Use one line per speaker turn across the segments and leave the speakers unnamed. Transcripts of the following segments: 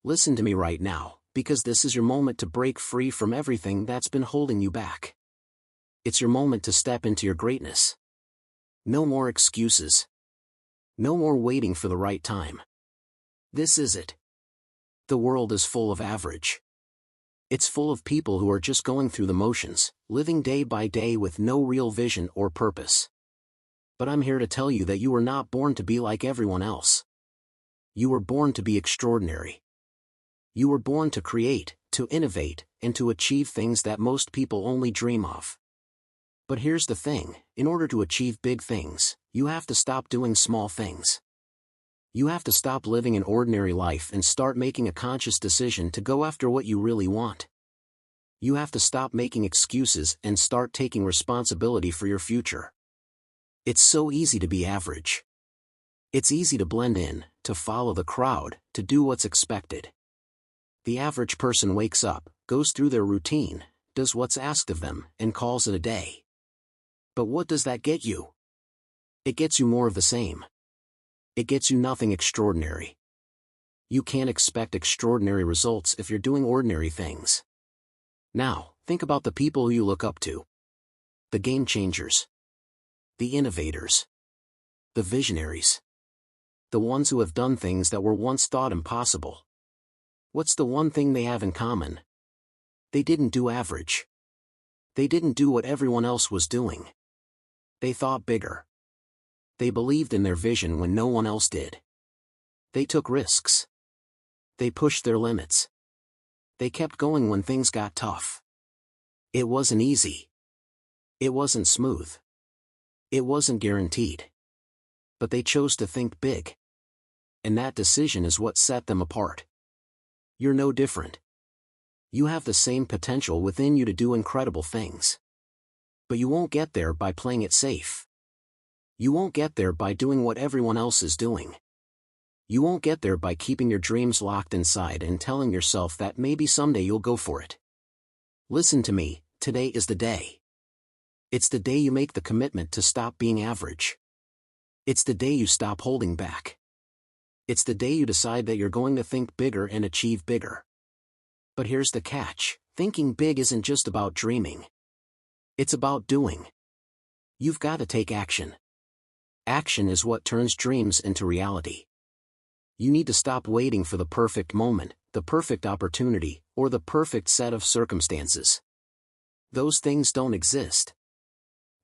Listen to me right now, because this is your moment to break free from everything that's been holding you back. It's your moment to step into your greatness. No more excuses. No more waiting for the right time. This is it. The world is full of average. It's full of people who are just going through the motions, living day by day with no real vision or purpose. But I'm here to tell you that you were not born to be like everyone else. You were born to be extraordinary. You were born to create, to innovate, and to achieve things that most people only dream of. But here's the thing, in order to achieve big things, you have to stop doing small things. You have to stop living an ordinary life and start making a conscious decision to go after what you really want. You have to stop making excuses and start taking responsibility for your future. It's so easy to be average. It's easy to blend in, to follow the crowd, to do what's expected. The average person wakes up, goes through their routine, does what's asked of them, and calls it a day. But what does that get you? It gets you more of the same. It gets you nothing extraordinary. You can't expect extraordinary results if you're doing ordinary things. Now, think about the people who you look up to. The game changers. The innovators. The visionaries. The ones who have done things that were once thought impossible. What's the one thing they have in common? They didn't do average. They didn't do what everyone else was doing. They thought bigger. They believed in their vision when no one else did. They took risks. They pushed their limits. They kept going when things got tough. It wasn't easy. It wasn't smooth. It wasn't guaranteed. But they chose to think big. And that decision is what set them apart. You're no different. You have the same potential within you to do incredible things. But you won't get there by playing it safe. You won't get there by doing what everyone else is doing. You won't get there by keeping your dreams locked inside and telling yourself that maybe someday you'll go for it. Listen to me, today is the day. It's the day you make the commitment to stop being average. It's the day you stop holding back. It's the day you decide that you're going to think bigger and achieve bigger. But here's the catch, thinking big isn't just about dreaming. It's about doing. You've got to take action. Action is what turns dreams into reality. You need to stop waiting for the perfect moment, the perfect opportunity, or the perfect set of circumstances. Those things don't exist.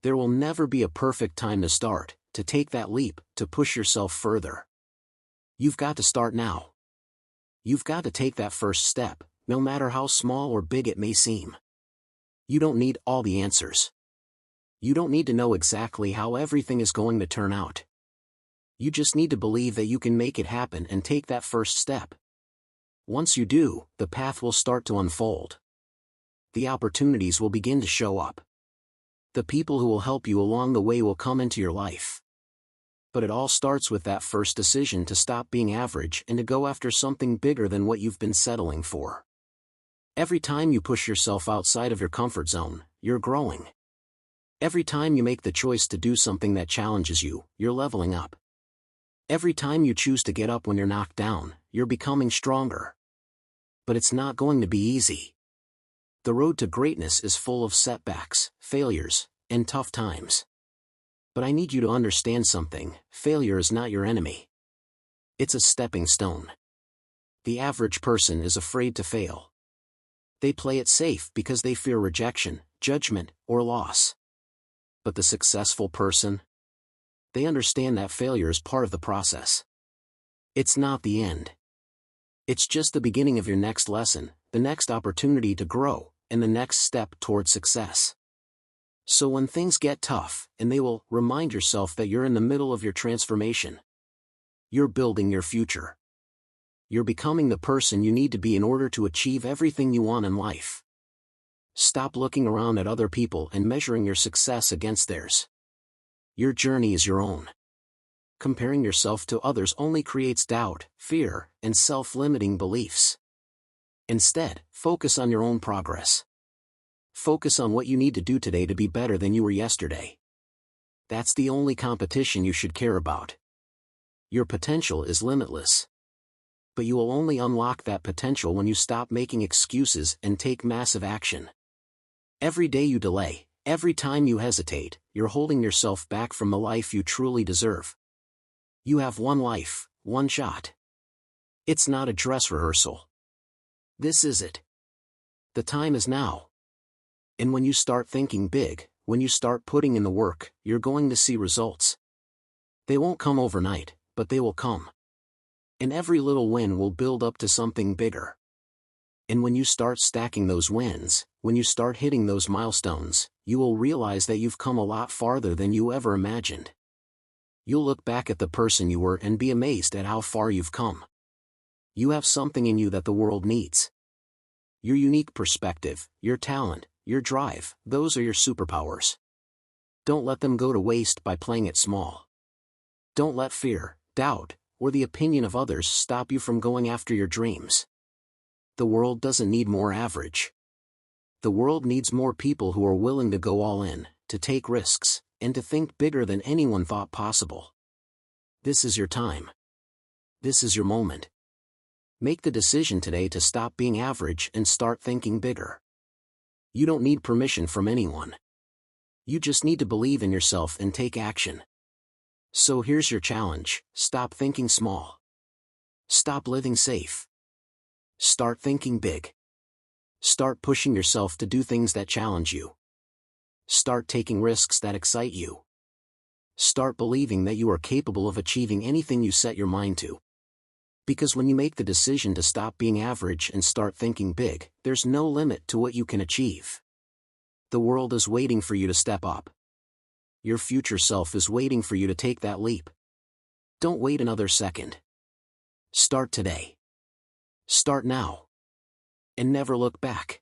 There will never be a perfect time to start, to take that leap, to push yourself further. You've got to start now. You've got to take that first step, no matter how small or big it may seem. You don't need all the answers. You don't need to know exactly how everything is going to turn out. You just need to believe that you can make it happen and take that first step. Once you do, the path will start to unfold. The opportunities will begin to show up. The people who will help you along the way will come into your life. But it all starts with that first decision to stop being average and to go after something bigger than what you've been settling for. Every time you push yourself outside of your comfort zone, you're growing. Every time you make the choice to do something that challenges you, you're leveling up. Every time you choose to get up when you're knocked down, you're becoming stronger. But it's not going to be easy. The road to greatness is full of setbacks, failures, and tough times. But I need you to understand something, failure is not your enemy. It's a stepping stone. The average person is afraid to fail. They play it safe because they fear rejection, judgment, or loss. But the successful person? They understand that failure is part of the process. It's not the end. It's just the beginning of your next lesson, the next opportunity to grow, and the next step towards success. So when things get tough, and they will, remind yourself that you're in the middle of your transformation. You're building your future. You're becoming the person you need to be in order to achieve everything you want in life. Stop looking around at other people and measuring your success against theirs. Your journey is your own. Comparing yourself to others only creates doubt, fear, and self-limiting beliefs. Instead, focus on your own progress. Focus on what you need to do today to be better than you were yesterday. That's the only competition you should care about. Your potential is limitless. but you will only unlock that potential when you stop making excuses and take massive action. Every day you delay, every time you hesitate, you're holding yourself back from the life you truly deserve. You have one life, one shot. It's not a dress rehearsal. This is it. The time is now. And when you start thinking big, when you start putting in the work, you're going to see results. They won't come overnight, but they will come. And every little win will build up to something bigger. And when you start stacking those wins, when you start hitting those milestones, you will realize that you've come a lot farther than you ever imagined. You'll look back at the person you were and be amazed at how far you've come. You have something in you that the world needs. Your unique perspective, your talent, your drive, those are your superpowers. Don't let them go to waste by playing it small. Don't let fear, doubt, or the opinion of others stop you from going after your dreams. The world doesn't need more average. The world needs more people who are willing to go all in, to take risks, and to think bigger than anyone thought possible. This is your time. This is your moment. Make the decision today to stop being average and start thinking bigger. You don't need permission from anyone. You just need to believe in yourself and take action. So here's your challenge: stop thinking small. Stop living safe. Start thinking big. Start pushing yourself to do things that challenge you. Start taking risks that excite you. Start believing that you are capable of achieving anything you set your mind to. Because when you make the decision to stop being average and start thinking big, there's no limit to what you can achieve. The world is waiting for you to step up. Your future self is waiting for you to take that leap. Don't wait another second. Start today. Start now. And never look back.